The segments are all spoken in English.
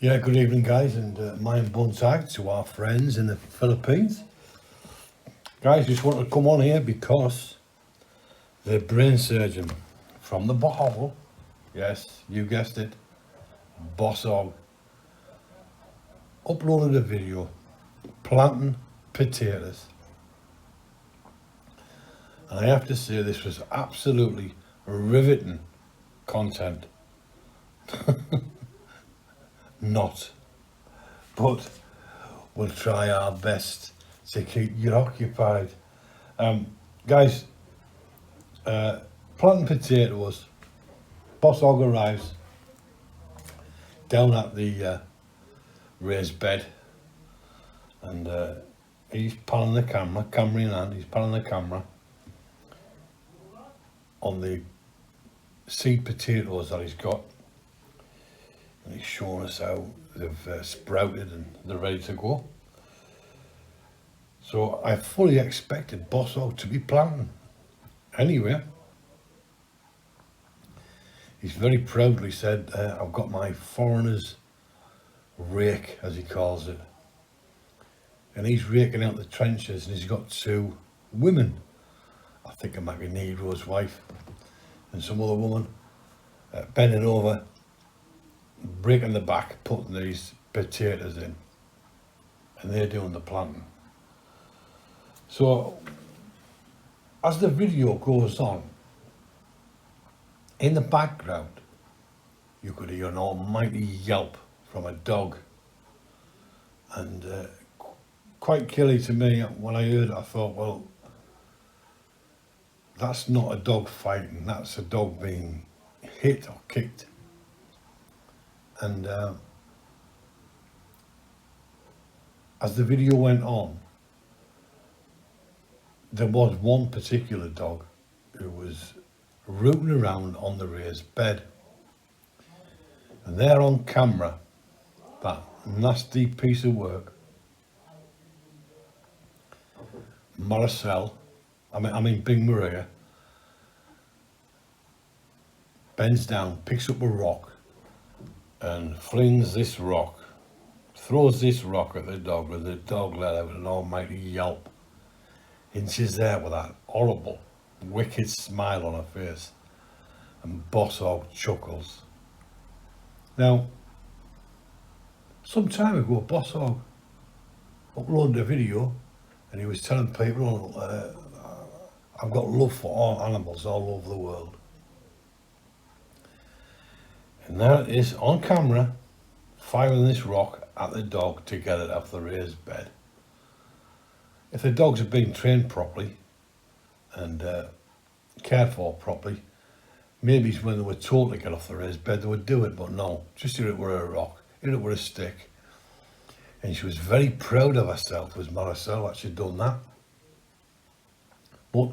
Yeah, good evening, guys, and mind bonsai to our friends in the Philippines. Guys, just wanted to come on here because the brain surgeon from the Bohovel, yes, you guessed it, Bosshog, uploaded a video planting potatoes. And I have to say, this was absolutely riveting content. Not, but we'll try our best to keep you occupied. Guys, planting potatoes, Bosshog arrives down at the raised bed, and he's panning the camera in hand, he's panning the camera on the seed potatoes that he's got, and he's showing us how they've sprouted and they're ready to go. So I fully expected Bosshog to be planting. Anyway, he's very proudly said, I've got my foreigner's rake, as he calls it, and he's raking out the trenches, and he's got two women, I think it might be Negro's wife and some other woman, bending over, breaking the back, putting these potatoes in, and they're doing the planting. So as the video goes on, in the background you could hear an almighty yelp from a dog, and quite killy to me. When I heard it, I thought, well, that's not a dog fighting, that's a dog being hit or kicked. And as the video went on, there was one particular dog who was rooting around on the raised bed, and there on camera, that nasty piece of work, Maricel, I mean Big Maria, bends down, picks up a rock and flings this rock, throws this rock at the dog, and the dog let out an almighty yelp. And she's there with that horrible, wicked smile on her face, and Bosshog chuckles. Now, some time ago, Bosshog uploaded a video, and he was telling people, I've got love for all animals all over the world. And there it is, on camera, firing this rock at the dog to get it off the raised bed. If the dogs had been trained properly and cared for properly, maybe when they were told to get off the raised bed, they would do it, but no, just hit it with a rock, hit it with a stick. And she was very proud of herself, was Maricel, that she'd done that. But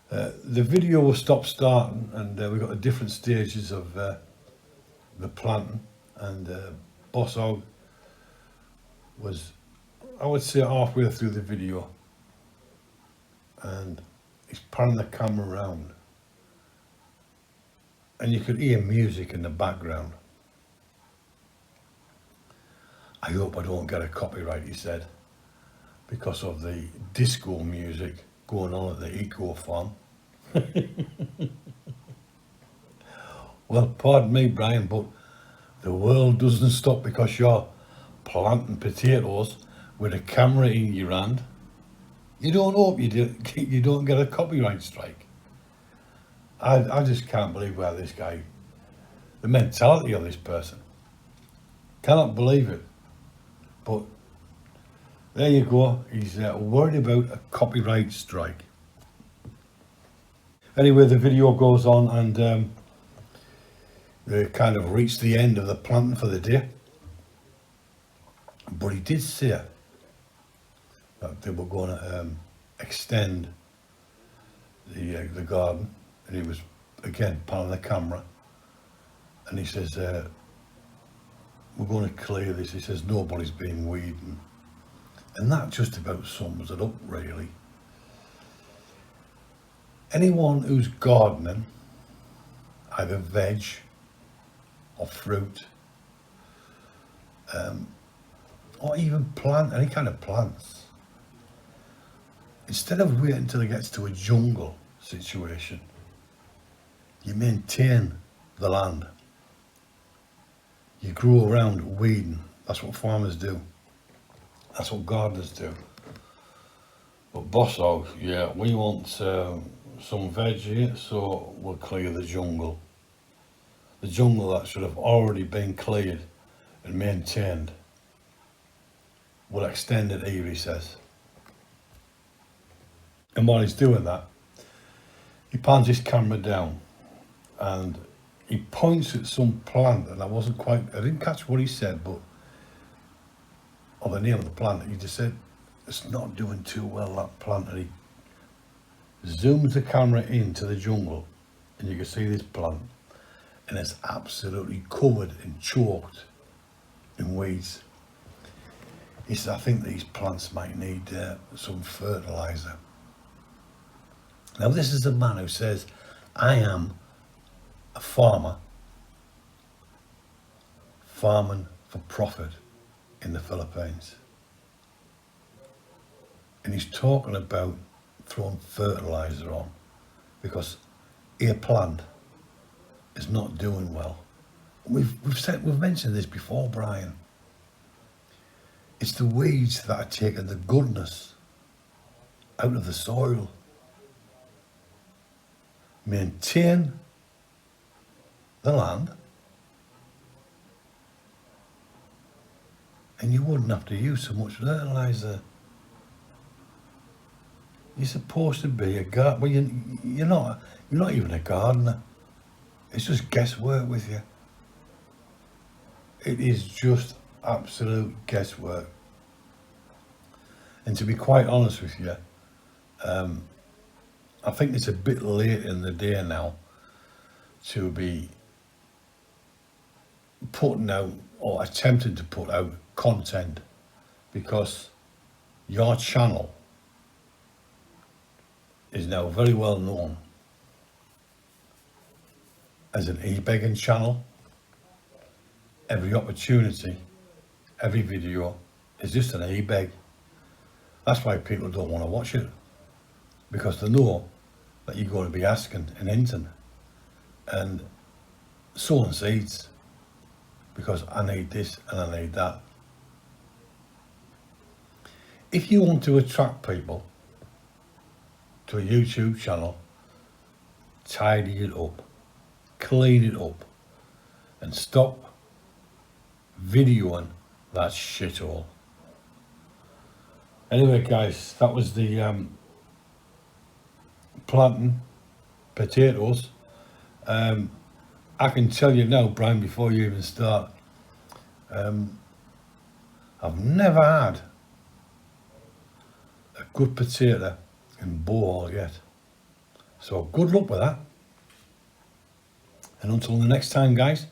the video will stop starting, and we got the different stages of the planting, and Bosshog was, I would say, halfway through the video, and he's panning the camera around, and you could hear music in the background. I hope I don't get a copyright, he said, because of the disco music going on at the eco farm. Well, pardon me, Brian, but the world doesn't stop because you're planting potatoes with a camera in your hand. You don't hope you don't get a copyright strike. I just can't believe where this guy, the mentality of this person, cannot believe it. But there you go, he's worried about a copyright strike. Anyway, the video goes on, and they kind of reached the end of the planting for the day. But he did say that they were going to extend the garden, and he was again panning the camera, and he says, we're going to clear this. He says nobody's been weeding, and that just about sums it up, really. Anyone who's gardening, either veg or fruit, or even plant, any kind of plants. Instead of waiting until it gets to a jungle situation, you maintain the land. You grow around weeding. That's what farmers do. That's what gardeners do. But Bosshog, yeah, we want some veg here, so we'll clear the jungle. The jungle that should have already been cleared and maintained. We'll extend it here, he says. And while he's doing that, he pans his camera down and he points at some plant, and I didn't catch what he said, but, or the name of the plant, he just said, it's not doing too well, that plant. And he zooms the camera into the jungle and you can see this plant, and it's absolutely covered and choked in weeds. He said, I think these plants might need some fertilizer. Now this is a man who says, I am a farmer, farming for profit in the Philippines. And he's talking about throwing fertilizer on because a plant is not doing well. We've mentioned this before, Brian. It's the weeds that are taking the goodness out of the soil. Maintain the land, and you wouldn't have to use so much fertilizer. You're supposed to be a gardener. Well, you're not even a gardener. It's just guesswork with you. It is just absolute guesswork. And to be quite honest with you, I think it's a bit late in the day now to be putting out or attempting to put out content, because your channel is now very well known as an e-begging channel. Every opportunity, every video is just an e-beg. That's why people don't want to watch it, because they know that you're going to be asking and hinting and sowing seeds, because I need this and I need that. If you want to attract people to a YouTube channel, tidy it up, clean it up, and stop videoing that shithole. Anyway guys, that was the planting potatoes. I can tell you now, Brian, before you even start, I've never had a good potato in Bohovel yet. So good luck with that. And until the next time, guys,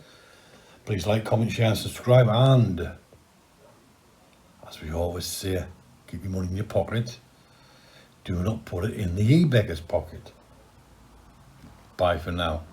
please like, comment, share and subscribe, and as we always say, keep your money in your pocket. Do not put it in the e-beggar's pocket. Bye for now.